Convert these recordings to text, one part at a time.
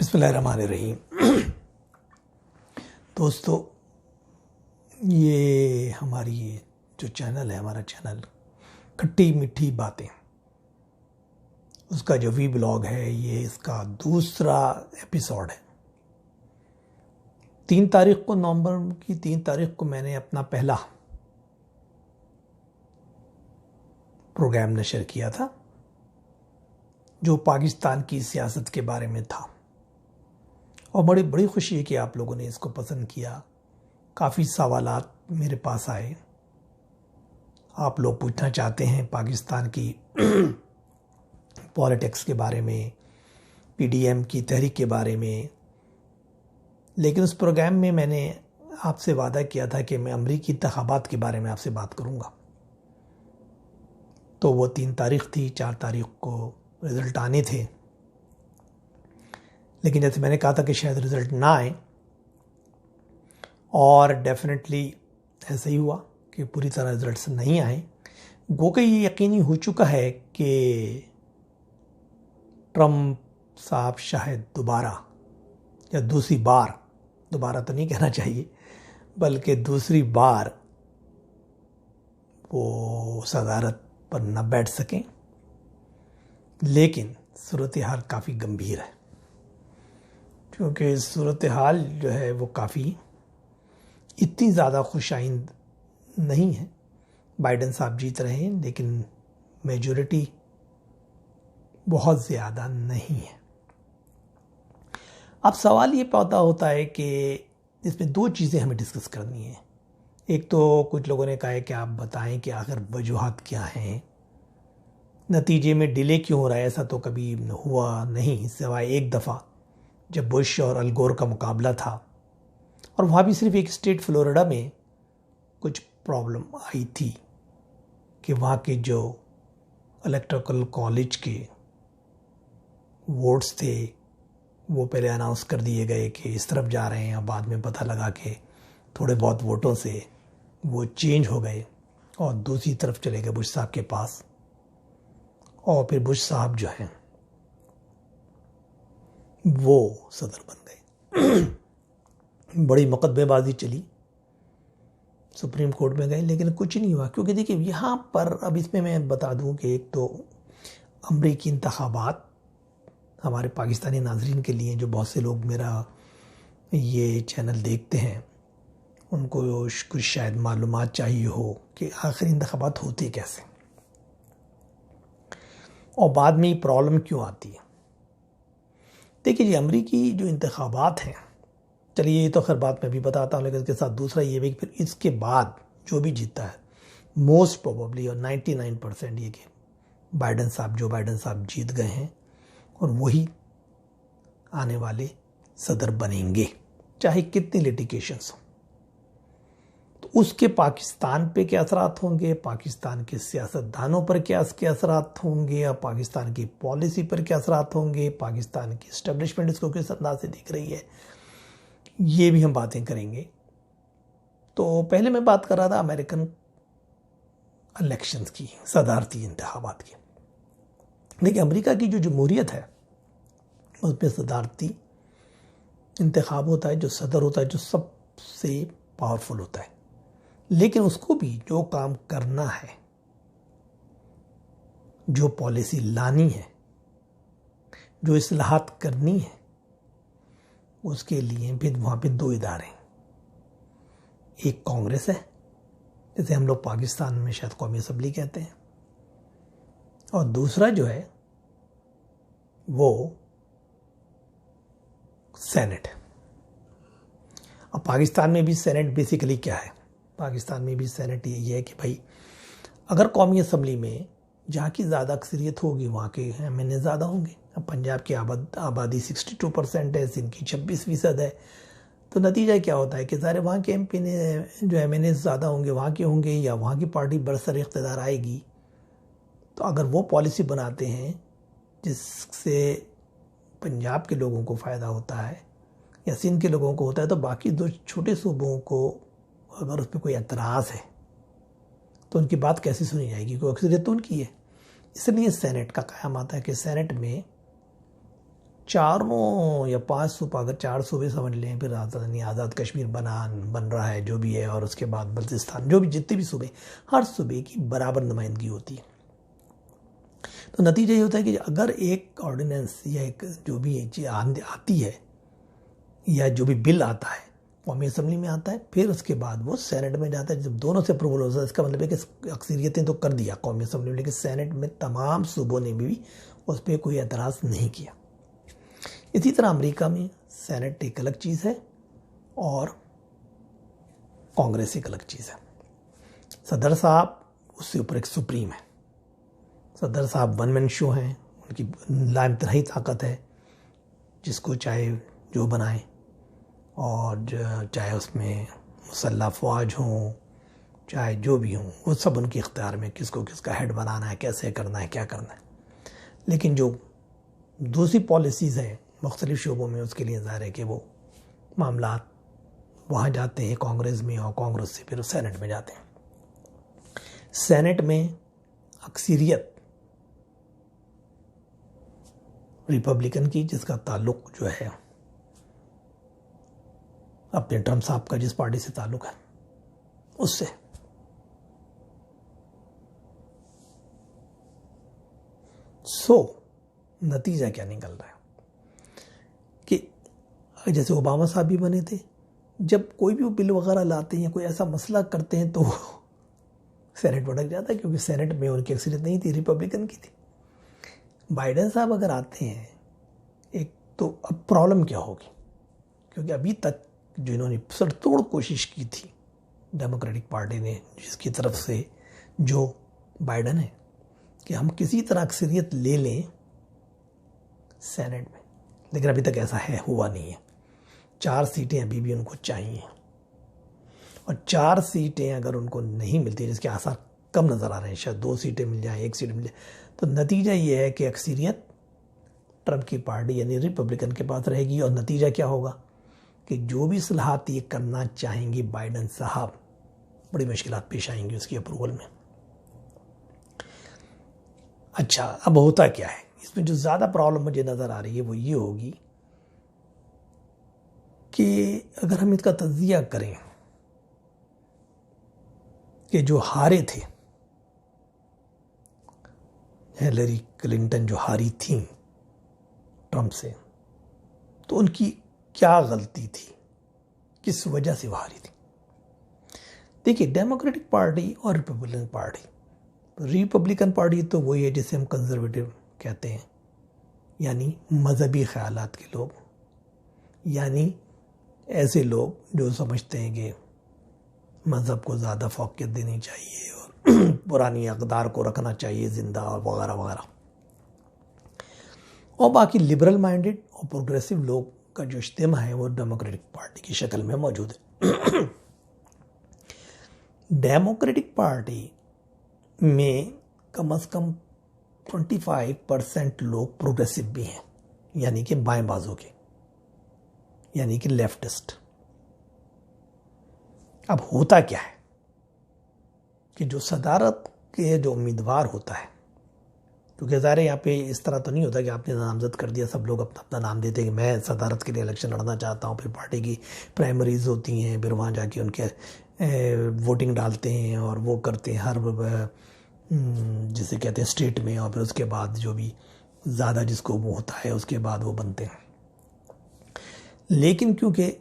बिस्मिल्लाहिर्रहमानिर्रहीम। दोस्तों, ये हमारी जो चैनल है, हमारा चैनल खट्टी मीठी बातें, उसका जो वी ब्लॉग है, ये इसका दूसरा एपिसोड है। 3 तारीख को, नवंबर की 3 तारीख को मैंने अपना पहला प्रोग्राम नशर किया था, जो पाकिस्तान की सियासत के बारे में था। और बड़ी खुशी है कि आप लोगों ने इसको पसंद किया। काफ़ी सवालात मेरे पास आए। आप लोग पूछना चाहते हैं पाकिस्तान की पॉलिटिक्स के बारे में, पीडीएम की तहरीक के बारे में। लेकिन उस प्रोग्राम में मैंने आपसे वादा किया था कि मैं अमरीकी इंतखाबात के बारे में आपसे बात करूंगा। तो वो 3 तारीख थी, 4 तारीख को रिज़ल्ट आने थे। लेकिन जैसे मैंने कहा था कि शायद रिज़ल्ट ना आए, और डेफिनेटली ऐसा ही हुआ कि पूरी तरह रिज़ल्ट्स नहीं आए। गो के ये यकीनी हो चुका है कि ट्रंप साहब शायद दोबारा या दूसरी बार, दोबारा तो नहीं कहना चाहिए, बल्कि दूसरी बार वो सदारत पर न बैठ सकें। लेकिन सूरत हाल काफ़ी गंभीर है, क्योंकि सूरत हाल जो है वो काफ़ी इतनी ज़्यादा खुशाइंद नहीं है। बाइडेन साहब जीत रहे हैं, लेकिन मेजॉरिटी बहुत ज़्यादा नहीं है। अब सवाल ये पैदा होता है कि इसमें 2 चीज़ें हमें डिस्कस करनी है। एक तो कुछ लोगों ने कहा है कि आप बताएं कि आखिर वजूहात क्या हैं, नतीजे में डिले क्यों हो रहा है। ऐसा तो कभी हुआ नहीं, सिवाय एक दफ़ा जब बुश और अल गोर का मुकाबला था, और वहाँ भी सिर्फ एक स्टेट फ्लोरिडा में कुछ प्रॉब्लम आई थी कि वहाँ के जो इलेक्टोरल कॉलेज के वोट्स थे वो पहले अनाउंस कर दिए गए कि इस तरफ जा रहे हैं, और बाद में पता लगा कि थोड़े बहुत वोटों से वो चेंज हो गए और दूसरी तरफ चले गए बुश साहब के पास। और फिर बुश साहब जो हैं वो सदर बन गए। बड़ी मुकदमेबाजी चली, सुप्रीम कोर्ट में गए, लेकिन कुछ नहीं हुआ। क्योंकि देखिए, यहाँ पर अब इसमें मैं बता दूं कि एक तो अमरीकी इंतखाबात हमारे पाकिस्तानी नाजरीन के लिए, जो बहुत से लोग मेरा ये चैनल देखते हैं, उनको कुछ शायद मालूमात चाहिए हो कि आखिर इंतखाबात होते कैसे और बाद में ये प्रॉब्लम क्यों आती है। देखिए जी, अमरीकी जो इंतखाबात हैं, चलिए ये तो खैर बात मैं भी बताता हूँ, लेकिन इसके साथ दूसरा ये भी कि फिर इसके बाद जो भी जीता है, मोस्ट प्रोबेबली और 99% ये कि जो बाइडेन साहब जीत गए हैं और वही आने वाले सदर बनेंगे, चाहे कितनी लिटिगेशंस हो। तो उसके पाकिस्तान पे क्या असरात होंगे, पाकिस्तान के सियासतदानों पर क्या इसके असरात होंगे, या पाकिस्तान की पॉलिसी पर क्या असरात होंगे, पाकिस्तान की इस्टेब्लिशमेंट इसको किस अंदाज से दिख रही है, ये भी हम बातें करेंगे। तो पहले मैं बात कर रहा था अमेरिकन इलेक्शंस की, सदारती इंतखाबात की। देखिए, अमेरिका की जो जमहूरियत है उसमें सदारती इंतखाब होता है, जो सदर होता है, जो सबसे पावरफुल होता है। लेकिन उसको भी जो काम करना है, जो पॉलिसी लानी है, जो इस्लाहात करनी है, उसके लिए फिर वहाँ पे 2 इदारे हैं। एक कांग्रेस है, जैसे हम लोग पाकिस्तान में शायद कौमी असम्बली कहते हैं, और दूसरा जो है वो सेनेट है। अब पाकिस्तान में भी सेनेट बेसिकली क्या है, पाकिस्तान में भी सेनेट यही है कि भाई, अगर कौमी असम्बली में जहाँ की ज़्यादा अक्सरियत होगी वहाँ के एमएनए ज़्यादा होंगे। अब पंजाब की आबादी 62% है, सिंध की 26% है। तो नतीजा क्या होता है कि ज़ाहिर वहाँ के एमपी ने जो एमएनए ज़्यादा होंगे वहाँ के होंगे, या वहाँ की पार्टी बरसर इख्तियार आएगी। तो अगर वो पॉलिसी बनाते हैं जिससे पंजाब के लोगों को फ़ायदा होता है या सिंध के लोगों को होता है, तो बाकी 2 छोटे सूबों को अगर उस पर कोई एतराज़ है तो उनकी बात कैसे सुनी जाएगी, क्योंकि अक्सरियत तो उनकी है। इसलिए सेनेट का क़याम आता है कि सेनेट में 4 या 5 सूबा, अगर 4 सूबे समझ लें, फिर आज़ाद कश्मीर बन रहा है जो भी है, और उसके बाद बल्तिस्तान, जो भी जितने भी सूबे, हर सूबे की बराबर नुमाइंदगी होती है। तो नतीजा ये होता है कि अगर एक ऑर्डिनेंस या एक जो भी चीज़ आती है या जो भी बिल आता है कौमी असम्बली में आता है, फिर उसके बाद वो सेनेट में जाता है। जब दोनों से अप्रूवल होता है, इसका मतलब है कि अक्सरियतें तो कर दिया कौमी असम्बली में, लेकिन सेनेट में तमाम सूबों ने भी उस पर कोई एतराज़ नहीं किया। इसी तरह अमेरिका में सेनेट एक अलग चीज़ है और कांग्रेस एक अलग चीज़ है। सदर साहब उससे ऊपर एक सुप्रीम है। सदर साहब वन मैन शो हैं, उनकी लाइमतरही ताकत है, जिसको चाहे जो बनाए, और चाहे उसमें मुसल्लह फ़ौज हों, चाहे जो भी हों, वो सब उनके इख्तियार में, किसको किसका हेड बनाना है, कैसे करना है, क्या करना है। लेकिन जो दूसरी पॉलिसीज़ हैं मुख्तलिफ़ शोबों में, उसके लिए ज़ाहिर है कि वो मामलात वहाँ जाते हैं कांग्रेस में, और कांग्रेस से फिर सेनेट में जाते हैं। सेनेट में अक्सरियत रिपब्लिकन की, जिसका ताल्लुक जो है अपने ट्रम्प साहब का जिस पार्टी से ताल्लुक है उससे। नतीजा क्या निकल रहा है कि जैसे ओबामा साहब भी बने थे, जब कोई भी बिल वगैरह लाते हैं या कोई ऐसा मसला करते हैं तो सेनेट भड़क जाता है, क्योंकि सेनेट में उनकी अक्सरियत नहीं थी, रिपब्लिकन की थी। बाइडेन साहब अगर आते हैं एक, तो अब प्रॉब्लम क्या होगी, क्योंकि अभी तक जो इन्होंने सरतोड़ कोशिश की थी डेमोक्रेटिक पार्टी ने, जिसकी तरफ से जो बाइडेन है, कि हम किसी तरह अक्सरियत ले लें सेनेट में, लेकिन अभी तक ऐसा हुआ नहीं है। 4 सीटें अभी भी उनको चाहिए, और 4 सीटें अगर उनको नहीं मिलती, जिसके आसार कम नज़र आ रहे हैं, शायद 2 सीटें मिल जाए, 1 सीट मिल जाए, तो नतीजा ये है कि अक्सरियत ट्रम्प की पार्टी यानी रिपब्लिकन के पास रहेगी। और नतीजा क्या होगा कि जो भी सलाहत ये करना चाहेंगी बाइडेन साहब, बड़ी मुश्किलात पेश आएंगी उसकी अप्रूवल में। अच्छा, अब होता क्या है इसमें, जो ज़्यादा प्रॉब्लम मुझे नज़र आ रही है वो ये होगी कि अगर हम इसका तज्जिया करें कि जो हारे थे, हिलरी क्लिंटन जो हारी थी ट्रंप से, तो उनकी क्या गलती थी, किस वजह से वो हारी थी। देखिए, डेमोक्रेटिक पार्टी और रिपब्लिकन पार्टी तो वही है जिसे हम कंजर्वेटिव कहते हैं, यानी मजहबी ख्यालात के लोग, यानी ऐसे लोग जो समझते हैं कि मज़हब को ज़्यादा फ़ौक़ियत देनी चाहिए और पुरानी अक़दार को रखना चाहिए ज़िंदा, और वगैरह वगैरह। और बाकी लिबरल माइंडेड और प्रोग्रेसिव लोग का जो इज्तिमा है वो डेमोक्रेटिक पार्टी की शक्ल में मौजूद है। डेमोक्रेटिक पार्टी में कम अज़ कम 25% लोग प्रोग्रेसिव भी हैं, यानी कि बाएं बाजू के, यानी कि लेफ्टिस्ट। अब होता क्या है कि जो सदारत के जो उम्मीदवार होता है, क्योंकि ज़ाहिर है यहाँ पे इस तरह तो नहीं होता कि आपने नामजद कर दिया, सब लोग अपना अपना नाम देते हैं कि मैं सदारत के लिए इलेक्शन लड़ना चाहता हूँ, फिर पार्टी की प्राइमरीज होती हैं, फिर वहाँ जाके उनके वोटिंग डालते हैं और वो करते हैं हर जिसे कहते हैं स्टेट में, और फिर उसके बाद जो भी ज़्यादा जिसको वो होता है उसके बाद वो बनते हैं। लेकिन क्योंकि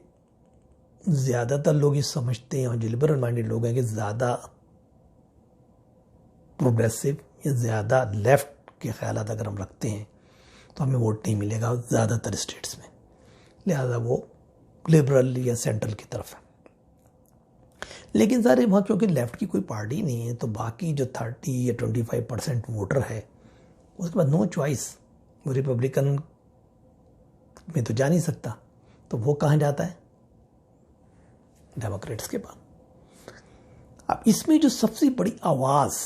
ज़्यादातर लोग ये समझते हैं, और जो लिबरल माइंडेड लोग हैं, कि ज़्यादा प्रोग्रेसिव या ज़्यादा लेफ़्ट के ख्यालात अगर हम रखते हैं तो हमें वोट नहीं मिलेगा ज़्यादातर स्टेट्स में, लिहाजा वो लिबरल या सेंट्रल की तरफ है। लेकिन सारे वहाँ क्योंकि लेफ़्ट की कोई पार्टी नहीं है, तो बाकी जो 30 या 25% वोटर है, उसके बाद नो चॉइस, वो रिपब्लिकन में तो जा नहीं सकता, तो वो कहाँ जाता है, डेमोक्रेट्स के पास। अब इसमें जो सबसे बड़ी आवाज़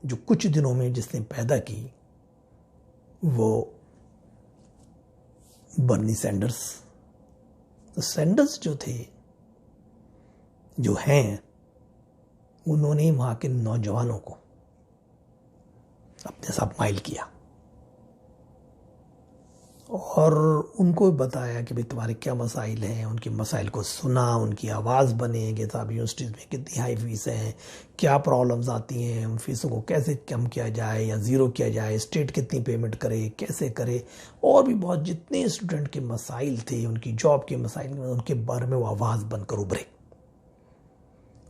जो कुछ दिनों में जिसने पैदा की, वो बर्नी सैंडर्स। तो सैंडर्स जो थे, जो हैं, उन्होंने वहाँ के नौजवानों को अपने साथ माइल किया, और उनको बताया कि भाई तुम्हारे क्या मसाइल हैं, उनके मसाइल को सुना, उनकी आवाज़ बने कि साहब यूनिवर्सिटीज़ में कितनी हाई फीस हैं, क्या प्रॉब्लम्स आती हैं, उन फीसों को कैसे कम किया जाए या ज़ीरो किया जाए, स्टेट कितनी पेमेंट करे, कैसे करे, और भी बहुत जितने स्टूडेंट के मसाइल थे, उनकी जॉब के मसाइल, उनके बारे में वो आवाज़ बनकर उभरे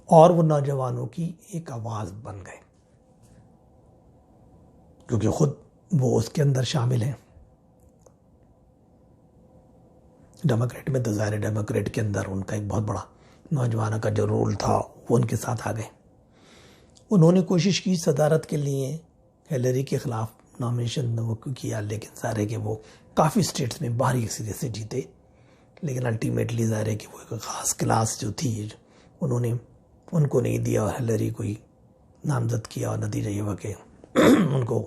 और वो नौजवानों की एक आवाज़ बन गए, क्योंकि ख़ुद वो उसके अंदर शामिल हैं। डेमोक्रेट में तो ज़ाहिर डेमोक्रेट के अंदर उनका एक बहुत बड़ा नौजवानों का जो रोल था वो उनके साथ आ गए। उन्होंने कोशिश की सदारत के लिए, हिलरी के ख़िलाफ़ नॉमिनेशन वो किया, लेकिन ज़ाहिर है कि वो काफ़ी स्टेट्स में बाहरी अक्सरियत से जीते, लेकिन अल्टीमेटली ज़ाहिर है कि वो एक ख़ास क्लास जो थी उन्होंने उनको नहीं दिया और हिलरी को ही नामजद किया, और नतीजा ये हुआ कि उनको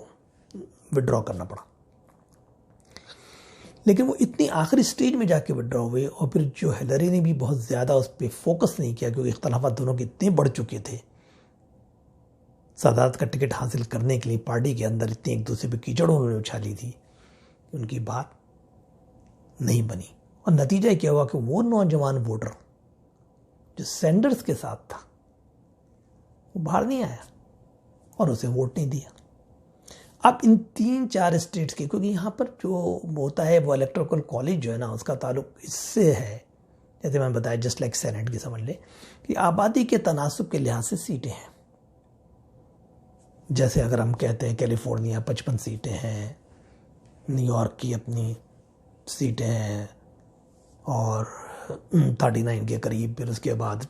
विड्रॉ करना पड़ा। लेकिन वो इतनी आखिरी स्टेज में जाके विड्रॉ हुए, और फिर जो हिलरी ने भी बहुत ज़्यादा उस पर फोकस नहीं किया, क्योंकि इख्तलाफात दोनों के इतने बढ़ चुके थे। सदारत का टिकट हासिल करने के लिए पार्टी के अंदर इतनी एक दूसरे पे कीचड़ उन्होंने उछाली थी, उनकी बात नहीं बनी, और नतीजा क्या हुआ कि वो नौजवान वोटर जो सैंडर्स के साथ था वो बाहर नहीं आया और उसे वोट नहीं दिया। अब इन 3-4 स्टेट्स के, क्योंकि यहाँ पर जो होता है वो इलेक्टोरल कॉलेज जो है ना, उसका ताल्लुक इससे है, जैसे मैंने बताया जस्ट लाइक सेनेट की, समझ ले कि आबादी के तनासुब के लिहाज से सीटें हैं। जैसे अगर हम कहते हैं कैलिफोर्निया 55 सीटें हैं, न्यूयॉर्क की अपनी सीटें हैं और 39 के करीब, फिर उसके बाद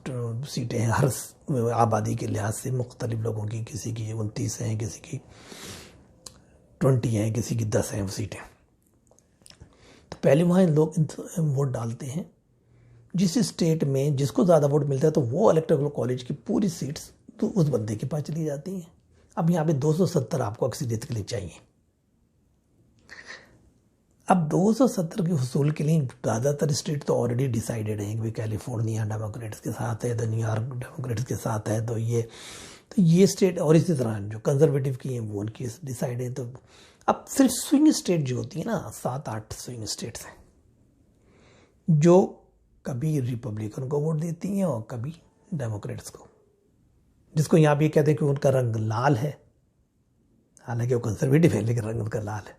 सीटें हैं हर आबादी के लिहाज से मुख्तलिफ लोगों की, किसी की 29 हैं, किसी की 20 हैं, किसी की 10 हैं वो सीटें। तो पहले वहाँ लोग वोट डालते हैं, जिस स्टेट में जिसको ज़्यादा वोट मिलता है तो वो इलेक्टोरल कॉलेज की पूरी सीट्स तो उस बंदे के पास चली जाती हैं। अब यहाँ पे 270 आपको अक्सरियत के लिए चाहिए। अब 270 के हुसूल के लिए ज़्यादातर स्टेट तो ऑलरेडी डिसाइडेड हैं कि कैलिफोर्निया डेमोक्रेट्स के साथ है, तो न्यूयॉर्क डेमोक्रेट्स के साथ है, तो ये स्टेट, और इसी तरह जो कंजर्वेटिव की हैं वो उनकी डिसाइड है। तो अब सिर्फ स्विंग स्टेट जो होती है ना, 7-8 स्विंग स्टेट्स हैं जो कभी रिपब्लिकन को वोट देती हैं और कभी डेमोक्रेट्स को, जिसको यहाँ भी कहते हैं कि उनका रंग लाल है, हालांकि वो कंजर्वेटिव है लेकिन रंग उनका लाल है,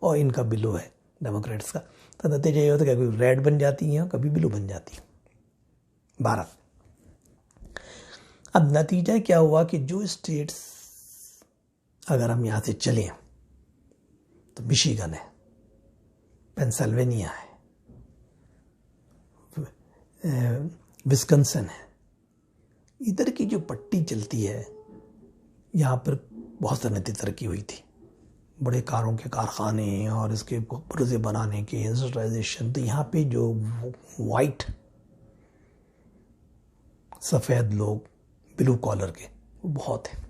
और इनका ब्लू है डेमोक्रेट्स का। तो नतीजा ये होता है कि कभी रेड बन जाती हैं कभी ब्लू बन जाती है 12। अब नतीजा क्या हुआ कि जो स्टेट्स, अगर हम यहाँ से चलें तो मिशिगन है, पेंसिल्वेनिया है, विस्कंसन है, इधर की जो पट्टी चलती है यहाँ पर बहुत सनती तरक्की हुई थी, बड़े कारों के कारखाने और इसके पुर्जे बनाने के इंडस्ट्रियलाइजेशन। तो यहाँ पे जो वाइट सफ़ेद लोग ब्लू कॉलर के वो बहुत है।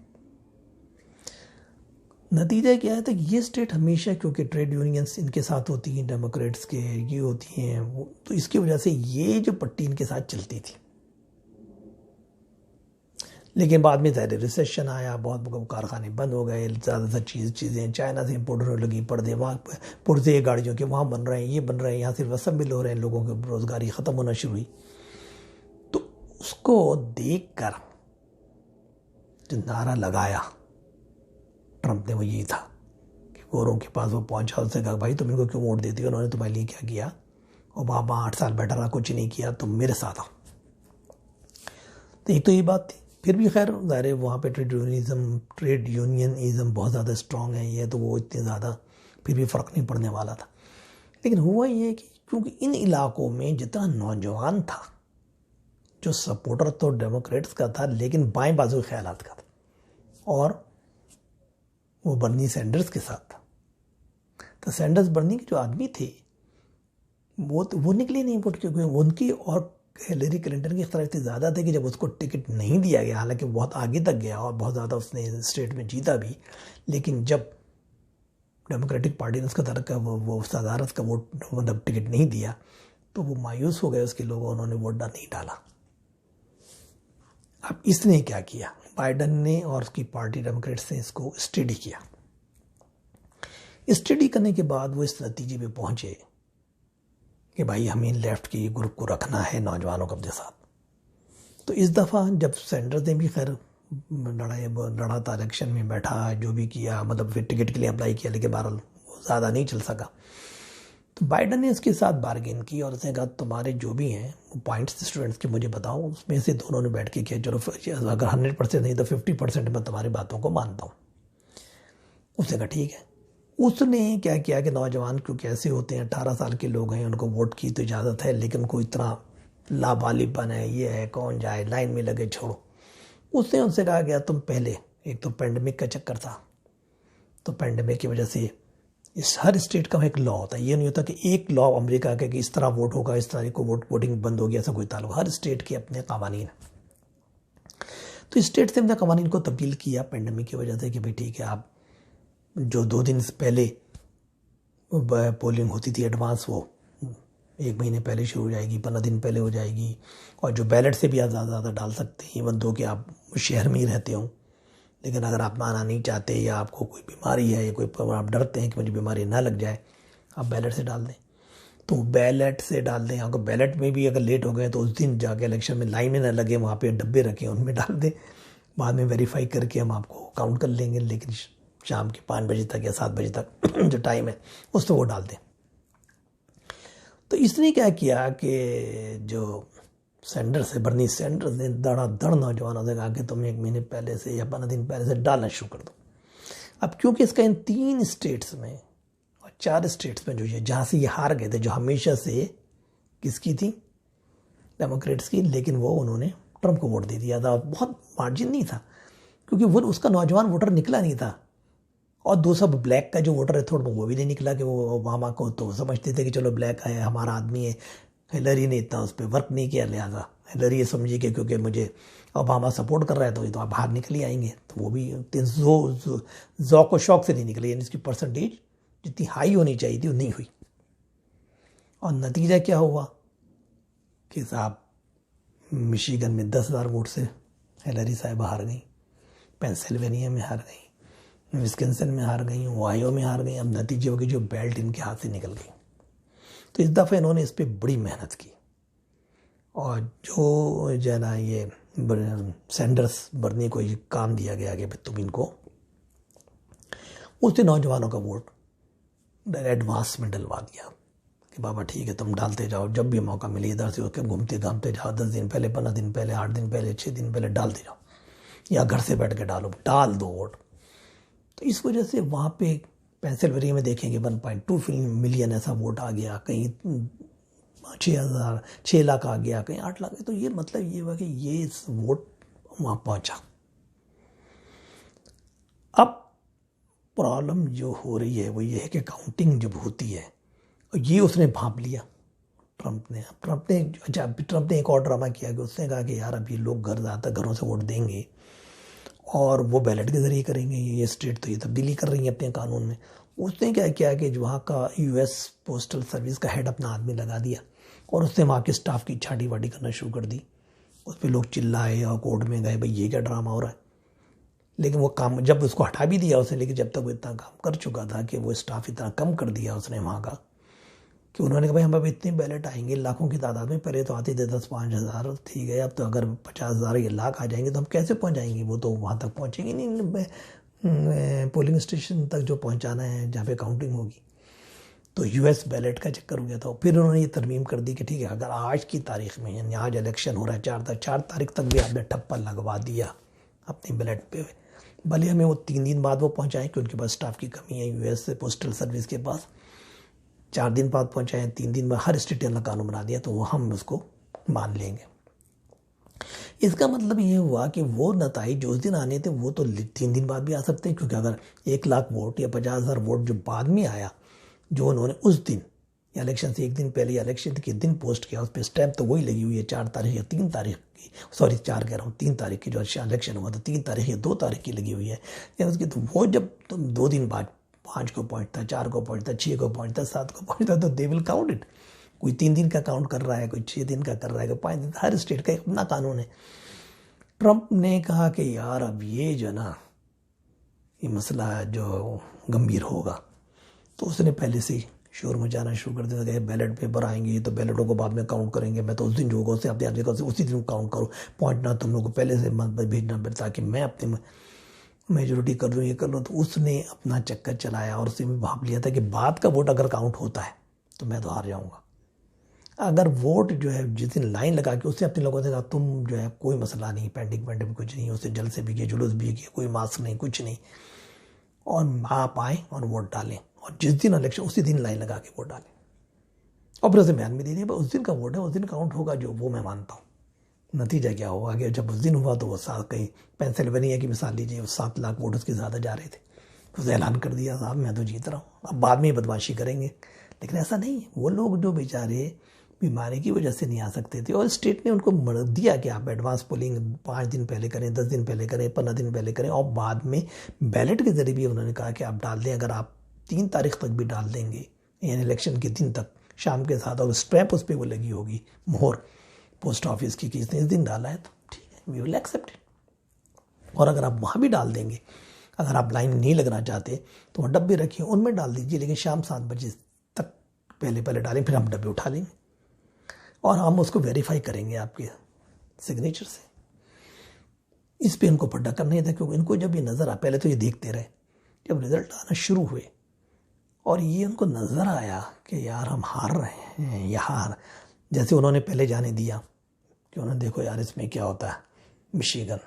नतीजा क्या है, तो ये स्टेट हमेशा, क्योंकि ट्रेड यूनियंस इनके साथ होती हैं, डेमोक्रेट्स के ये होती हैं वो, तो इसकी वजह से ये जो पट्टी इनके साथ चलती थी। लेकिन बाद में ज़ाहिर रिसेशन आया, बहुत कारखाने बंद हो गए, ज़्यादातर चीज़ें चाइना से इम्पोर्ट होने लगी, पर्दे वहाँ पुर्जे गाड़ियों के वहाँ बन रहे हैं, ये बन रहे हैं, यहाँ सिर्फ असेंबल हो रहे हैं, लोगों की रोज़गारी ख़त्म होना शुरू हुई। तो उसको देख कर जो नारा लगाया ट्रंप ने वो ये था कि गोरों के पास वो पहुंचा, उससे कहा भाई तुम इनको क्यों वोट देती हो, उन्होंने तुम्हारे लिए क्या किया, और बाबा 8 साल बैठा रहा, कुछ नहीं किया, तुम मेरे साथ आओ। तो एक तो ये बात थी। फिर भी खैर ज़ाहिर वहाँ पे ट्रेड यूनियनिज़म बहुत ज़्यादा स्ट्रॉन्ग है, ये तो वो इतने ज़्यादा फिर भी फ़र्क नहीं पड़ने वाला था। लेकिन हुआ ये कि क्योंकि इन इलाकों में जितना नौजवान था जो सपोर्टर तो डेमोक्रेट्स का था, लेकिन बाएं बाजू के ख्यालात का था, और वो बर्नी सैंडर्स के साथ था। तो सैंडर्स बर्नी के जो आदमी थे वो निकले नहीं वोट, क्योंकि उनकी और हिलरी क्लिंटन की इख्तलाफ ज़्यादा थे कि जब उसको टिकट नहीं दिया गया, हालांकि बहुत आगे तक गया और बहुत ज़्यादा उसने स्टेट में जीता भी, लेकिन जब डेमोक्रेटिक पार्टी ने उसका तरक का वो सदारत का वोट मतलब टिकट नहीं दिया तो वो मायूस हो गए उसके लोगों, उन्होंने वोट नहीं डाला। अब इसने क्या किया, बाइडन ने और उसकी पार्टी डेमोक्रेट्स ने इसको स्टडी किया। स्टडी करने के बाद वो इस नतीजे पे पहुंचे कि भाई हमें लेफ्ट के ग्रुप को रखना है नौजवानों को अपने साथ। तो इस दफ़ा जब सैंडर्स ने भी खैर लड़ा था, इलेक्शन में बैठा, जो भी किया, मतलब फिर टिकट के लिए अप्लाई किया, लेकिन बहरहाल ज़्यादा नहीं चल सका। तो बाइडन ने उसके साथ बार्गेन की और उसने कहा तुम्हारे जो भी हैं वो पॉइंट्स स्टूडेंट्स के मुझे बताओ। उसमें से दोनों ने बैठ के किया, चलो अगर 100% नहीं तो 50% मैं तुम्हारी बातों को मानता हूँ। उसने कहा ठीक है। उसने क्या किया कि नौजवान क्योंकि ऐसे होते हैं, 18 साल के लोग हैं, उनको वोट की तो इजाज़त है, लेकिन कोई इतना लाबालिपन है, ये है, कौन जाए, लाइन में लगे, छोड़ो। उसने उनसे कहा गया तुम पहले, एक तो पेंडेमिक का चक्कर था, तो पेंडेमिक की वजह से इस हर स्टेट का एक लॉ होता है। ये नहीं होता कि एक लॉ अमेरिका का कि इस तरह वोट होगा, इस तारीख को वोटिंग बंद होगी, ऐसा कोई ताल्लुक। हर स्टेट के अपने कानून। तो स्टेट से अपने कानून को तब्दील किया पेंडेमिक की वजह से कि भाई ठीक है, आप जो 2 दिन पहले पोलिंग होती थी एडवांस, वो 1 महीने पहले शुरू हो जाएगी, 15 दिन पहले हो जाएगी, और जो बैलेट से भी आप ज़्यादा डाल सकते हैं, इवन दो कि आप शहर में ही रहते हो। लेकिन अगर आप आना नहीं चाहते या आपको कोई बीमारी है या कोई आप डरते हैं कि मुझे बीमारी ना लग जाए, आप बैलेट से डाल दें। तो बैलेट से डाल दें। आपको बैलेट में भी अगर लेट हो गए तो उस दिन जाके इलेक्शन में लाइन में ना लगे, वहाँ पे डब्बे रखें, उनमें डाल दें, बाद में वेरीफाई करके हम आपको काउंट कर लेंगे। लेकिन शाम के 5 बजे तक या 7 बजे तक जो टाइम है उस तो वो डाल दें। तो इसने क्या किया कि जो बर्नी सैंडर्स ने धड़ाधड़ नौजवानों से कहा कि तुम 1 महीने पहले से या 15 दिन पहले से डालना शुरू कर दो। अब क्योंकि इसका इन 3 स्टेट्स में और 4 स्टेट्स में जो ये जहाँ से ये हार गए थे, जो हमेशा से किसकी थी, डेमोक्रेट्स की, लेकिन वो उन्होंने ट्रंप को वोट दे दिया था। बहुत मार्जिन नहीं था क्योंकि वो उसका नौजवान वोटर निकला नहीं था, और दूसरा ब्लैक का जो वोटर है थोड़ा वो भी नहीं निकला कि वो ओबामा को तो समझते थे कि चलो ब्लैक है, हमारा आदमी है। हिलरी ने इतना उस पर वर्क नहीं किया, लिहाजा हिलरी ये समझी कि क्योंकि मुझे ओबामा सपोर्ट कर रहा है तो ये तो आप बाहर निकल ही आएंगे। तो वो भी ज़ौक़ और शौक से नहीं निकली, यानी इसकी परसेंटेज जितनी हाई होनी चाहिए थी वो नहीं हुई। और नतीजा क्या हुआ कि साहब मिशिगन में 10,000 वोट से हिलरी साहब हार गई, पेंसिल्वेनिया में हार गई, विस्कन्सिन में हार गई, ओहायो में हार गई। अब नतीजे हो गए जो बेल्ट इनके हाथ से निकल गई। तो इस दफ़े इन्होंने इस पर बड़ी मेहनत की, और जो जो है ना ये सैंडर्स बर्नी को ये काम दिया गया कि तुम इनको, उसने नौजवानों का वोट एडवांस में डलवा दिया कि बाबा ठीक है तुम डालते जाओ, जब भी मौका मिले इधर से होकर घूमते घामते जाओ, 10 दिन पहले, 15 दिन पहले, 8 दिन पहले, 6 दिन पहले डालते जाओ, या घर से बैठ के डाल दो वोट। तो इस वजह से वहाँ पे पेंसिल्वेनिया में देखेंगे 1.2 मिलियन ऐसा वोट आ गया, कहीं 6 लाख आ गया, कहीं 8 लाख। तो ये मतलब ये हुआ कि ये वोट वहाँ पहुँचा। अब प्रॉब्लम जो हो रही है वो ये है कि काउंटिंग जब होती है, ये उसने भांप लिया ट्रंप ने एक और ड्रामा किया कि उसने कहा कि यार अब ये लोग ज़्यादातर घरों से वोट देंगे और वो बैलेट के जरिए करेंगे। ये स्टेट तो ये तब्दीली कर रही है अपने कानून में। उसने क्या किया कि वहाँ का यूएस पोस्टल सर्विस का हेड अपना आदमी लगा दिया, और उसने वहाँ के स्टाफ की छाटी वाटी करना शुरू कर दी। उस पर लोग चिल्लाए और कोर्ट में गए, भाई ये क्या ड्रामा हो रहा है। लेकिन वो काम जब उसको हटा भी दिया उसने, लेकिन जब तक वो इतना काम कर चुका था कि वो स्टाफ इतना कम कर दिया उसने वहाँ का कि उन्होंने कहा भाई हम अब इतने बैलेट आएंगे लाखों की तादाद में, पहले तो आते थे 10-5 हज़ार, ठीक है, अब तो अगर 50,000 या लाख आ जाएंगे तो हम कैसे पहुँच जाएंगे। वो तो वहाँ तक पहुँचेंगे नहीं, पोलिंग स्टेशन तक जो पहुँचाना है जहाँ पे काउंटिंग होगी। तो यूएस बैलेट का चक्कर हो गया था। फिर उन्होंने ये तरमीम कर दी कि ठीक है अगर आज की तारीख में, यानी आज इलेक्शन हो रहा है 4 तारीख तक भी आपने ठप्पा लगवा दिया अपनी बैलेट पे, भले हमें वो 3 दिन बाद वो पहुँचाएँ कि उनके पास स्टाफ की कमी है यूएस पोस्टल सर्विस के पास, 4 दिन बाद पहुँचाएँ, 3 दिन में, हर स्टेट ने कानून बना दिया तो वो हम उसको मान लेंगे। इसका मतलब ये हुआ कि वो नताइज जो उस दिन आने थे वो तो 3 दिन बाद भी आ सकते हैं, क्योंकि अगर 1 लाख वोट या 50,000 वोट जो बाद में आया, जो उन्होंने उस दिन या इलेक्शन से 1 दिन पहले या इलेक्शन के दिन पोस्ट किया, उस पर स्टैम्प तो वही लगी हुई है 4 तारीख या 3 तारीख की, सॉरी 4 कह रहा हूँ, 3 तारीख की जो इलेक्शन हुआ था 3 तारीख या 2 तारीख की लगी हुई है। या उसकी तो वो जब तुम 2 दिन बाद 5 को पहुँचता, 4 को पहुँचता, 6 को पहुँचता, 7 को पहुँचता, तो दे विल काउंट इट। कोई 3 दिन का काउंट कर रहा है, कोई 6 दिन का कर रहा है, कोई 5 दिन, हर स्टेट का अपना कानून है। ट्रंप ने कहा कि यार अब ये जो ना ये मसला जो गंभीर होगा, तो उसने पहले से ही शोर मचाना शुरू कर दिया कि बैलेट पेपर आएंगे तो बैलेटों को बाद में काउंट करेंगे, मैं तो उस दिन जो होगा उसे अपने आदमी उसी दिन काउंट करूँ, पॉइंट ना तुम लोग को पहले से मत भेजना पड़े ताकि मैं अपनी मेजोरिटी कर लूँ, ये कर लूँ। तो उसने अपना चक्कर चलाया और उसने भी भाप लिया था कि बाद का वोट अगर काउंट होता है तो मैं तो हार जाऊँगा। अगर वोट जो है जिस दिन लाइन लगा के उसने अपने लोगों से कहा तुम जो है कोई मसला नहीं, पेंडिंग पेंडिंग कुछ नहीं, उससे जल से भी किया, जुलूस भी किया, कोई मास्क नहीं, कुछ नहीं, और आप आए और वोट डालें, और जिस दिन इलेक्शन उसी दिन लाइन लगा के वोट डालें। और फिर उसे बयान भी दे दिया उस दिन का वोट है, उस दिन काउंट होगा जो, वो मैं मानता हूँ। नतीजा क्या हुआ कि जब उस दिन हुआ तो वो कहीं पेंसिल्वेनिया की मिसाल लीजिए, 7 लाख वोट उसके ज़्यादा जा रहे थे, उसने ऐलान कर दिया साहब मैं तो जीत रहा हूँ, अब बाद में बदमाशी करेंगे। लेकिन ऐसा नहीं, वो लोग जो बेचारे बीमारी की वजह से नहीं आ सकते थे और स्टेट ने उनको दिया कि आप एडवांस पोलिंग 5 दिन पहले करें, 10 दिन पहले करें, 15 दिन पहले करें, और बाद में बैलेट के जरिए भी उन्होंने कहा कि आप डाल दें, अगर आप 3 तारीख तक भी डाल देंगे यानी इलेक्शन के दिन तक शाम के साथ, और स्ट्रैप उस पर वो लगी होगी मोहर पोस्ट ऑफिस की कि इसने इस दिन डाला है तो ठीक है, वी विल एक्सेप्ट इट। और अगर आप वहाँ भी डाल देंगे, अगर आप लाइन नहीं लगना चाहते तो वहाँ डब्बे रखिए उनमें डाल दीजिए, लेकिन शाम 7 बजे तक पहले डालें, फिर हम डब्बे उठा लेंगे और हम उसको वेरीफाई करेंगे आपके सिग्नेचर से। इस पे इनको पड्डा करना ही था, क्योंकि इनको जब ये नज़र आ, पहले तो ये देखते रहे, जब रिजल्ट आना शुरू हुए और ये उनको नज़र आया कि यार हम हार रहे हैं, यार जैसे उन्होंने पहले जाने दिया कि उन्होंने देखो यार इसमें क्या होता है, मिशिगन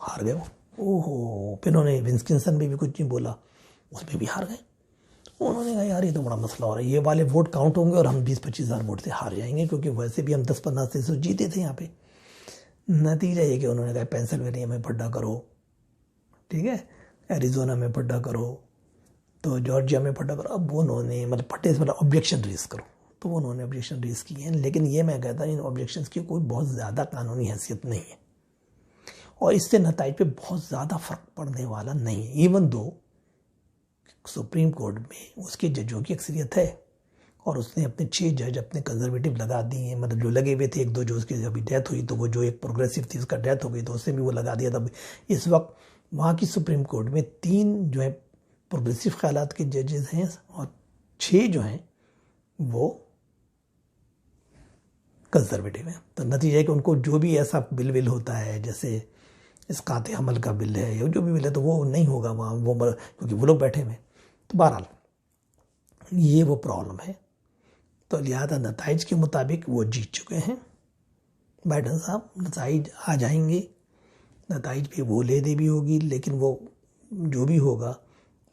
हार गए वो, ओहो, फिर उन्होंने विस्कॉन्सिन में भी कुछ नहीं बोला, उसमें भी हार गए। उन्होंने कहा यार ये तो बड़ा मसला हो रहा है, ये वाले वोट काउंट होंगे और हम 20-25 हज़ार वोट से हार जाएंगे, क्योंकि वैसे भी हम 10-15 से जीते थे यहाँ पे। नतीजा ये कि उन्होंने कहा पेंसिल्वेनिया में पड्डा करो, ठीक है, एरिजोना में पड्डा करो, तो जॉर्जिया में पड्डा करो। अब वो उन्होंने मतलब पट्टे से मतलब ऑब्जेक्शन रेज करो, तो वो उन्होंने ऑब्जेक्शन रेज किए हैं। लेकिन ये मैं कहता हूँ इन ऑब्जेक्शंस की कोई बहुत ज़्यादा कानूनी हैसियत नहीं है और इससे नताइज पे बहुत ज़्यादा फ़र्क पड़ने वाला नहीं है। इवन दो सुप्रीम कोर्ट में उसके जजों की अक्सरियत है और उसने अपने 6 जज अपने कंजर्वेटिव लगा दिए हैं, मतलब जो लगे हुए थे, 1-2 जो उसकी अभी डेथ हुई तो वो जो एक प्रोग्रेसिव थी उसका डेथ हो गई तो उससे भी वो लगा दिया। तब इस वक्त वहाँ की सुप्रीम कोर्ट में 3 जो है प्रोग्रेसिव ख्यालात के जजेस हैं और 6 जो हैं वो कंजर्वेटिव हैं। तो नतीजा है कि उनको जो भी ऐसा बिल होता है, जैसे इसकाते अमल का बिल है या जो भी बिल है, तो वो नहीं होगा वहाँ, वो क्योंकि वो लोग बैठे हुए। तो बहरहाल ये वो प्रॉब्लम है। तो लिहाजा नताइज के मुताबिक वो जीत चुके हैं बाइडन साहब, नताइज आ जाएंगे, नताइज पे वो लेदे भी होगी, लेकिन वो जो भी होगा,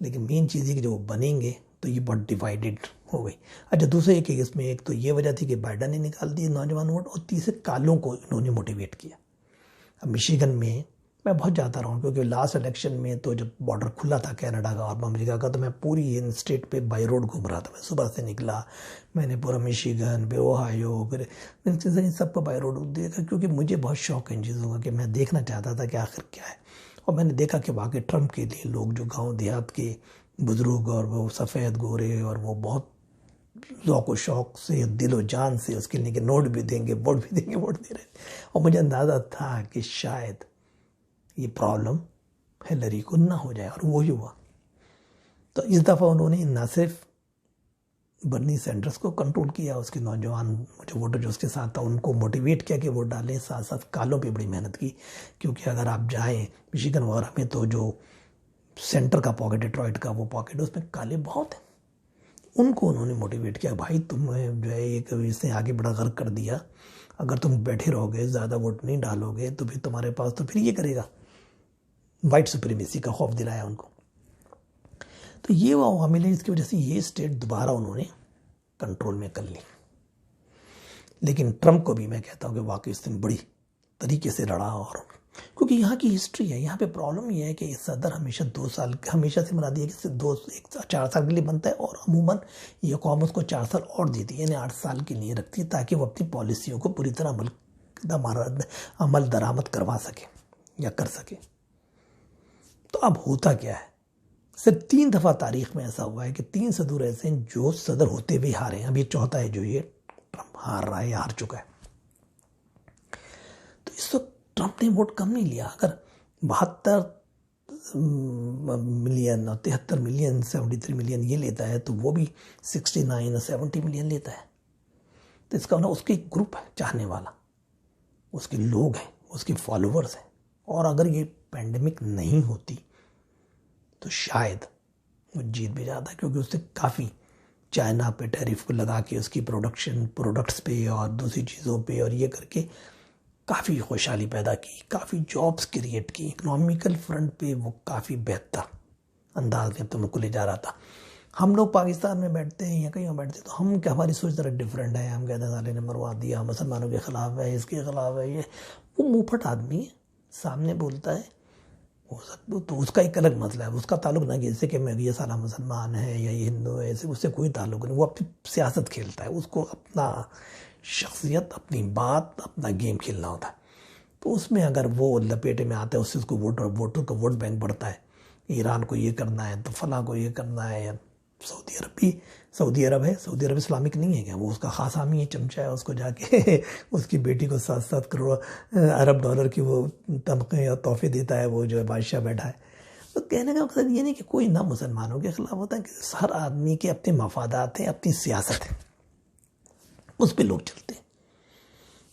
लेकिन मेन चीज़ है कि जो वो बनेंगे तो ये बहुत डिवाइडेड हो गई। अच्छा, दूसरे एक इसमें एक तो ये वजह थी कि बाइडन ने निकाल दिए नौजवान वोट, और तीसरे कालों को इन्होंने मोटिवेट किया। अब मिशिगन में मैं बहुत जाता रहा हूँ, क्योंकि लास्ट इलेक्शन में तो जब बॉर्डर खुला था कनाडा का और अमेरिका का, तो मैं पूरी इन स्टेट पे बाई रोड घूम रहा था। मैं सुबह से निकला, मैंने पूरा मिशिगन पे, ओहायो, फिर इन सबको बाई रोड देखा, क्योंकि मुझे बहुत शौक है इन चीज़ों का कि मैं देखना चाहता था कि आखिर क्या है। और मैंने देखा कि वाकई ट्रम्प के लिए लोग जो गाँव देहात के बुजुर्ग और वो सफ़ेद गोरे और वो बहुत ज़ौक़ शौक़ से, दिलो जान से उसके लिए कि नोट भी देंगे, वोट भी देंगे, वोट दे रहे थे। और मुझे अंदाज़ा था कि शायद ये प्रॉब्लम हिलरी को ना हो जाए, और वो ही हुआ। तो इस दफ़ा उन्होंने न सिर्फ बर्नी सैंडर्स को कंट्रोल किया, उसके नौजवान जो वोटर जो उसके साथ था उनको मोटिवेट किया कि वोट डालें, साथ साथ कालों पे बड़ी मेहनत की। क्योंकि अगर आप जाएं मिशिगन वगैरह में तो जो सेंटर का पॉकेट, डेट्रॉइट का वो पॉकेट, उसमें काले बहुत हैं। उनको उन्होंने मोटिवेट किया, भाई तुम जो है एक इसने आगे बड़ा गर्क कर दिया, अगर तुम बैठे रहोगे, ज़्यादा वोट नहीं डालोगे तो फिर तुम्हारे पास तो फिर ये करेगा, वाइट सुप्रीमेसी का खौफ दिलाया उनको। तो ये वो अवामी लीग, इसकी वजह से ये स्टेट दोबारा उन्होंने कंट्रोल में कर ली। लेकिन ट्रम्प को भी मैं कहता हूँ कि वाकई उसने बड़ी तरीके से लड़ा, और क्योंकि यहाँ की हिस्ट्री है, यहाँ पे प्रॉब्लम ये है कि सदर हमेशा 2 साल हमेशा से बना दिया कि 4 साल के लिए बनता है, और अमूमन ये कौम उसको 4 साल और देती है, यानी 8 साल के लिए रखती है, ताकि वो अपनी पॉलिसियों को पूरी तरह अमल दरामद करवा सके या कर सके। तो अब होता क्या है, सिर्फ 3 दफ़ा तारीख में ऐसा हुआ है कि 3 सदर ऐसे हैं जो सदर होते हुए हारे हैं। अब ये चौथा है जो ये ट्रम्प हार रहा है या हार चुका है। तो इस वक्त ट्रम्प ने वोट कम नहीं लिया। अगर 72 मिलियन और 73 मिलियन 73 मिलियन ये लेता है, तो वो भी 69 और 70 मिलियन लेता है। तो इसका मतलब उसके एक ग्रुप है चाहने वाला, उसके लोग हैं, उसके फॉलोअर्स हैं। और अगर ये पैंडेमिक नहीं होती तो शायद वो जीत भी जाता, क्योंकि उससे काफ़ी चाइना पे टैरिफ को लगा के उसकी प्रोडक्ट्स पे और दूसरी चीज़ों पे और ये करके काफ़ी खुशहाली पैदा की, काफ़ी जॉब्स क्रिएट की, इकोनॉमिकल फ्रंट पे वो काफ़ी बेहतर अंदाज में तुमको ले जा रहा था। हम लोग पाकिस्तान में बैठते हैं या कहीं बैठते हैं तो हम क्या, हमारी सोच ज़रा डिफरेंट है। हम कहते हैं साले ने मरवा दिया, मुसलमानों के ख़िलाफ़ है, इसके ख़िलाफ़ है। ये वो मुँहफट आदमी है, सामने बोलता है, हो सकता तो उसका एक अलग मसला है। उसका ताल्लुक ना कि जैसे कि मैं ये साला मुसलमान है या ये हिंदू है, ऐसे उससे कोई ताल्लुक नहीं। वो अपनी सियासत खेलता है, उसको अपना शख्सियत, अपनी बात, अपना गेम खेलना होता है। तो उसमें अगर वो लपेटे में आता है, उससे उसको वोटर का वोट बैंक बढ़ता है। ईरान को ये करना है तो फलां को ये करना है, या सऊदी अरब है। सऊदी अरब इस्लामिक नहीं है क्या? वो उसका खास आमी है, चमचा है। उसको जाके उसकी बेटी को 7-7 करोड़ अरब डॉलर की वो तमखे और तोहफे देता है, वो जो है बादशाह बैठा है। तो कहने का मकसद ये नहीं कि कोई ना मुसलमानों के खिलाफ होता है, कि हर आदमी के अपने मफादात हैं, अपनी सियासत है, उस पर लोग चलते हैं।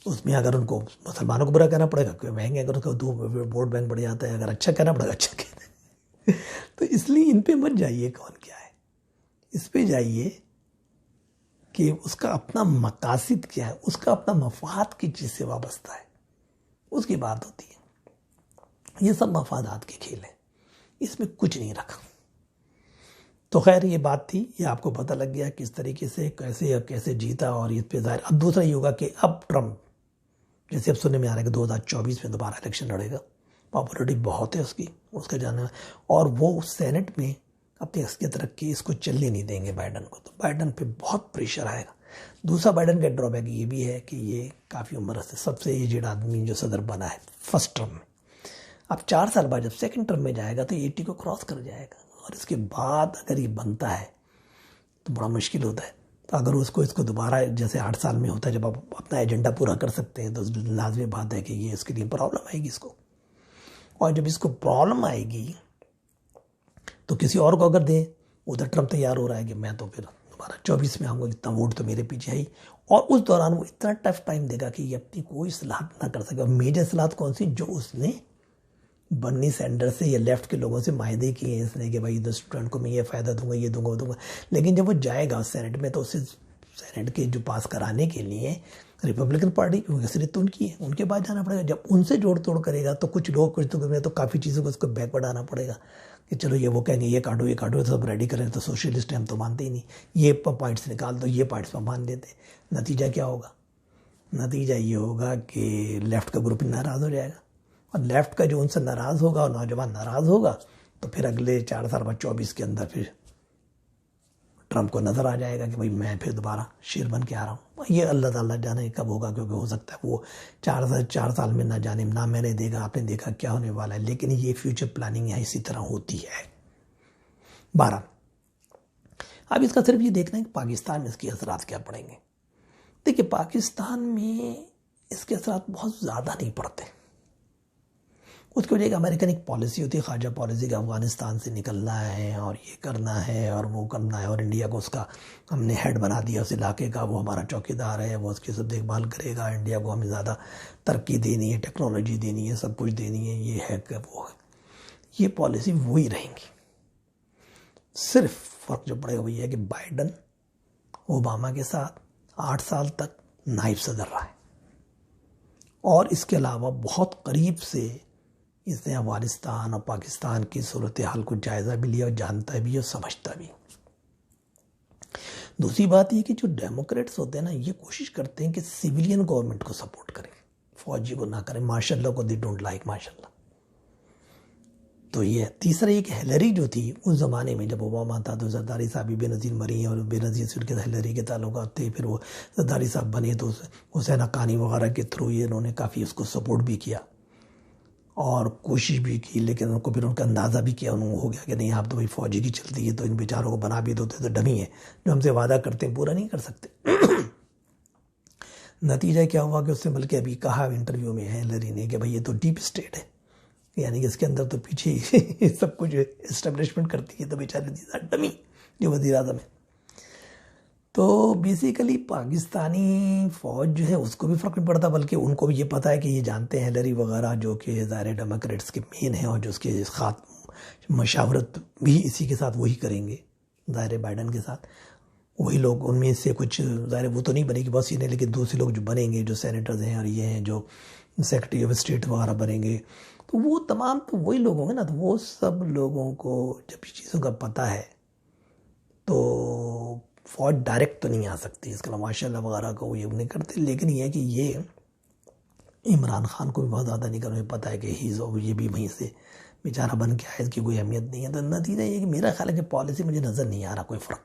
उसमें अगर उनको मुसलमानों को बुरा कहना पड़ेगा क्यों महंगे, अगर उसका वोट बैंक बढ़ जाता है, अगर अच्छा कहना पड़ेगा अच्छा कहना है। तो इसलिए इन पे मत जाइए कौन क्या है, इस पे जाइए कि उसका अपना मकासद क्या है, उसका अपना मफाद किस चीज़ से वाबस्ता है, उसकी बात होती है। ये सब मफादात के खेल हैं, इसमें कुछ नहीं रखा। तो खैर ये बात थी, ये आपको पता लग गया किस तरीके से कैसे जीता। और इस पे ज़ाहिर अब दूसरा ये होगा कि अब ट्रम्प, जैसे अब सुनने में आ रहा है कि 2024 में दोबारा इलेक्शन लड़ेगा, पॉपुलरिटी बहुत है उसकी, उसका जाना, और वो सेनेट में अपनी हैसियत रख के इसको चलने नहीं देंगे बाइडन को। तो बाइडन पे बहुत प्रेशर आएगा। दूसरा बाइडन का ड्रॉबैक ये भी है कि ये काफ़ी उम्र से सबसे एजेड आदमी जो सदर बना है फर्स्ट टर्म में। अब 4 साल बाद जब सेकंड टर्म में जाएगा तो 80 को क्रॉस कर जाएगा, और इसके बाद अगर ये बनता है तो बड़ा मुश्किल होता है। तो अगर इसको दोबारा जैसे 8 साल में होता है, जब आप अपना एजेंडा पूरा कर सकते हैं, तो लाजमी बात है कि ये इसके लिए प्रॉब्लम आएगी इसको। और जब इसको प्रॉब्लम आएगी तो किसी और को अगर दे, उधर ट्रम्प तैयार हो रहा है कि मैं तो फिर दोबारा 24 में आऊँगा, इतना वोट तो मेरे पीछे है ही। और उस दौरान वो इतना टफ टाइम देगा कि ये अपनी कोई सलाहत ना कर सके। और मेजर सलाहत कौन सी, जो उसने बर्नी सैंडर्स से या लेफ्ट के लोगों से मायदे किए हैं इसने कि भाई स्टूडेंट को मैं ये फ़ायदा दूंगा, ये दूंगा, वो दूंगा। लेकिन जब वो जाएगा सेनेट में तो उससे सेनेट के जो पास कराने के लिए रिपब्लिकन पार्टी की हैसियत तो उनकी है, उनके पास जाना पड़ेगा। जब उनसे जोड़ तोड़ करेगा तो कुछ लोग कुछ तो करेंगे, तो काफ़ी चीज़ों को उसको बैकवर्ड आना पड़ेगा कि चलो ये वो कहेंगे ये काटो तो सब रेडी करें, तो सोशलिस्ट हम तो मानते ही नहीं, ये पॉइंट्स निकाल दो, ये पॉइंट्स पर मान देते। नतीजा क्या होगा? नतीजा ये होगा कि लेफ्ट का ग्रुप नाराज़ हो जाएगा, और लेफ्ट का जो उनसे नाराज़ होगा और नौजवान नाराज़ होगा, तो फिर अगले 4 साल बाद 24 के अंदर फिर ट्रम्प को नज़र आ जाएगा कि भाई मैं फिर दोबारा शेर बन के आ रहा हूँ। ये अल्लाह ताला जाने कब होगा, क्योंकि हो सकता है वो 4 साल में ना जाने ना मैंने देखा, आपने देखा क्या होने वाला है। लेकिन ये फ्यूचर प्लानिंग यहाँ इसी तरह होती है। 12 अब इसका सिर्फ ये देखना है कि पाकिस्तान में इसके असरात क्या पड़ेंगे। देखिए पाकिस्तान में इसके असरात बहुत ज़्यादा नहीं पड़ते। उसकी वजह एक अमेरिकन एक पॉलिसी होती है, खारजा पॉलिसी, का अफगानिस्तान से निकलना है और ये करना है और वो करना है, और इंडिया को उसका हमने हेड बना दिया उस इलाके का, वो हमारा चौकीदार है, वो उसकी सब देखभाल करेगा। इंडिया को हमें ज़्यादा तरक्की देनी है, टेक्नोलॉजी देनी है, सब कुछ देनी है, ये है कि वो है। ये पॉलिसी वही रहेंगी। सिर्फ फ़र्क जो पड़ेगा वही है कि बाइडन ओबामा के साथ 8 साल तक नायब सदर रहा है, और इसके अलावा बहुत करीब से इसने अफगानिस्तान और पाकिस्तान की सूरत हाल को जायज़ा भी लिया, और जानता भी और समझता भी। दूसरी बात ये कि जो डेमोक्रेट्स होते हैं ना, ये कोशिश करते हैं कि सिविलियन गवर्नमेंट को सपोर्ट करें, फौजी को ना करें। मार्शल लॉ को they don't like martial law. तो ये तीसरा एक हिलरी जो थी उस ज़माने में जब ओबामा था, तो जरदारी साहब भी बेनज़ीर मरी, और बेनज़ीर से उनके हिलरी के ताल्लुकात थे। फिर वो जरदारी साहब बने तो हुसैन हक्कानी वगैरह के थ्रू ये इन्होंने काफ़ी उसको सपोर्ट भी किया और कोशिश भी की। लेकिन उनको फिर उनका अंदाज़ा भी किया, उन्होंने हो गया कि नहीं आप तो भाई फ़ौजी की चलती है, तो इन बेचारों को बना भी दोते तो डमी है, जो हमसे वादा करते हैं पूरा नहीं कर सकते। नतीजा क्या हुआ कि उसने बल्कि अभी कहा इंटरव्यू में हिलरी ने कि भाई ये तो डीप स्टेट है, यानी कि इसके अंदर तो पीछे ही सब कुछ इस्टेब्लिशमेंट करती है, तो बेचारे डमी जो वज़ीर आज़म है। तो बेसिकली पाकिस्तानी फ़ौज जो है उसको भी फ़र्क नहीं पड़ता, बल्कि उनको भी ये पता है कि ये जानते हैं हिलरी वगैरह जो कि ज़ाहिर डेमोक्रेट्स के मेन हैं और जो उसके साथ मशावरत भी इसी के साथ वही करेंगे, ज़ाहिर बाइडन के साथ वही लोग, उनमें से कुछ ज़ाहिर वो तो नहीं बनेगी बस ही नहीं, लेकिन दूसरे लोग जो बनेंगे, जो सेनेटर्स हैं और ये हैं जो सेक्रेटरी ऑफ स्टेट वगैरह बनेंगे, तो वो तमाम तो वही लोग होंगे ना। तो वो सब लोगों को जब ये चीज़ों का पता है तो फ़ौज डायरेक्ट तो नहीं आ सकती, इसके अलावा माशाल्लाह वगैरह को वो ये नहीं करते। लेकिन ये है कि ये इमरान खान को भी बहुत ज़्यादा नहीं करना, पता है कि ये भी वहीं से बेचारा बन के आया, इसकी कोई अहमियत नहीं है। तो नतीजा ये कि मेरा ख्याल है कि पॉलिसी मुझे नज़र नहीं आ रहा कोई फ़र्क।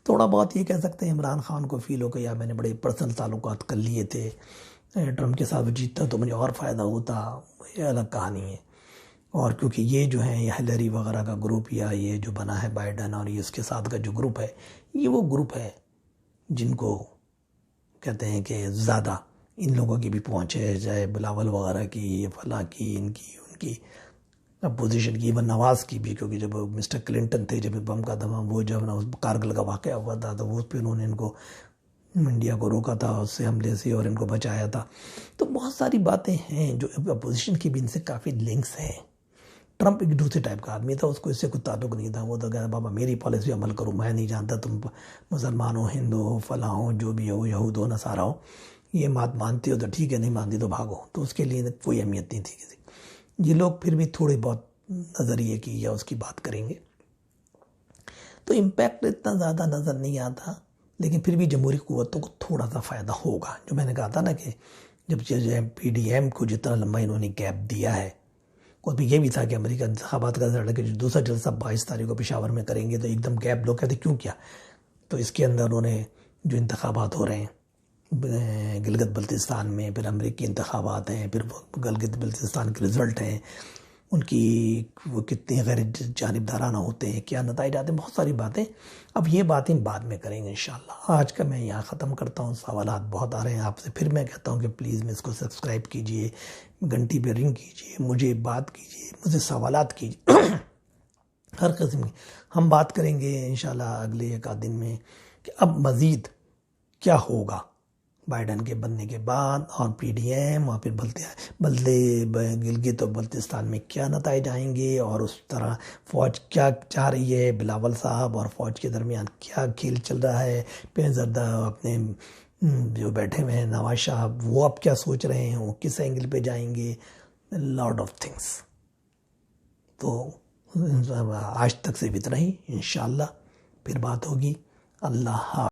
थोड़ा बहुत ये कह सकते हैं इमरान खान को फील हो कि यार मैंने बड़े पर्सनल ताल्लुकात कर लिए थे, ट्रम्प के साथ जीतता तो मुझे और फ़ायदा होता, ये अलग कहानी है। और क्योंकि ये जो है ये हिलरी वगैरह का ग्रुप या ये जो बना है बाइडन और ये उसके साथ का जो ग्रुप है, ये वो ग्रुप है जिनको कहते हैं कि ज़्यादा इन लोगों की भी पहुँच है, चाहे बिलावल वगैरह की, ये फला की, इनकी उनकी अपोजिशन की, इवन नवाज़ की भी, क्योंकि जब मिस्टर क्लिंटन थे, जब बम का धमाका वो जब ना कारगिल का वाक़या हुआ था तो वो उस पर उन्होंने इनको इंडिया को रोका था उससे हमले से और इनको बचाया था। तो बहुत सारी बातें हैं जो अपोजिशन की भी इनसे काफ़ी लिंक्स हैं। ट्रंप एक दूसरे टाइप का आदमी था, उसको इससे कोई ताल्लुक नहीं था। वो तो कहता बाबा मेरी पॉलिसी अमल करो, मैं नहीं जानता तुम मुसलमान हो, हिंदू हो, फला हो, जो भी हो, यहूद हो, नसारा हो, ये बात मानती हो तो ठीक है, नहीं मानती तो भागो। तो उसके लिए कोई अहमियत नहीं थी किसी। ये लोग फिर भी थोड़े बहुत नज़रिए की या उसकी बात करेंगे तो इम्पैक्ट इतना ज़्यादा नज़र नहीं आता, लेकिन फिर भी जमहूरी क़ुव्वतों को थोड़ा सा फ़ायदा होगा। जो मैंने कहा था ना कि जब PDM को जितना लंबा इन्होंने गैप दिया है, और भी ये भी था कि अमेरिका इंतखाबात का लड़के जो दूसरा जलसा 22 तारीख को पेशावर में करेंगे, तो एकदम गैप लोग कहते क्यों किया, तो इसके अंदर उन्होंने जो इंतखाबात हो रहे हैं गिलगित बल्तिस्तान में, फिर अमेरिकी इंतखाबात हैं, फिर गिलगित बल्तिस्तान के रिज़ल्ट हैं, उनकी वो कितने गैर जानिबदाराना होते हैं, क्या नतीजे आते हैं, बहुत सारी बातें। अब ये बातें बाद में करेंगे इंशाल्लाह। आज का मैं यहाँ ख़त्म करता हूँ, सवालात बहुत आ रहे हैं आपसे। फिर मैं कहता हूँ कि प्लीज़ मैं इसको सब्सक्राइब कीजिए, घंटी पे रिंग कीजिए, मुझे बात कीजिए, मुझे सवालात कीजिए हर किस्म की हम बात करेंगे इंशाल्लाह अगले एक आध दिन में कि अब मज़ीद क्या होगा बाइडन के बनने के बाद, और PDM और फिर गिलगित और बल्तिस्तान में क्या नतीजे आएंगे, और उस तरह फ़ौज क्या चाह रही है, बिलावल साहब और फ़ौज के दरमियान क्या खेल चल रहा है, पेजरदा अपने जो बैठे हुए हैं नवाज साहब वो अब क्या सोच रहे हैं, वो किस एंगल पे जाएंगे, लॉट ऑफ थिंग्स। तो आज तक सिर्फ इतना ही, इंशाल्लाह फिर बात होगी। अल्लाह।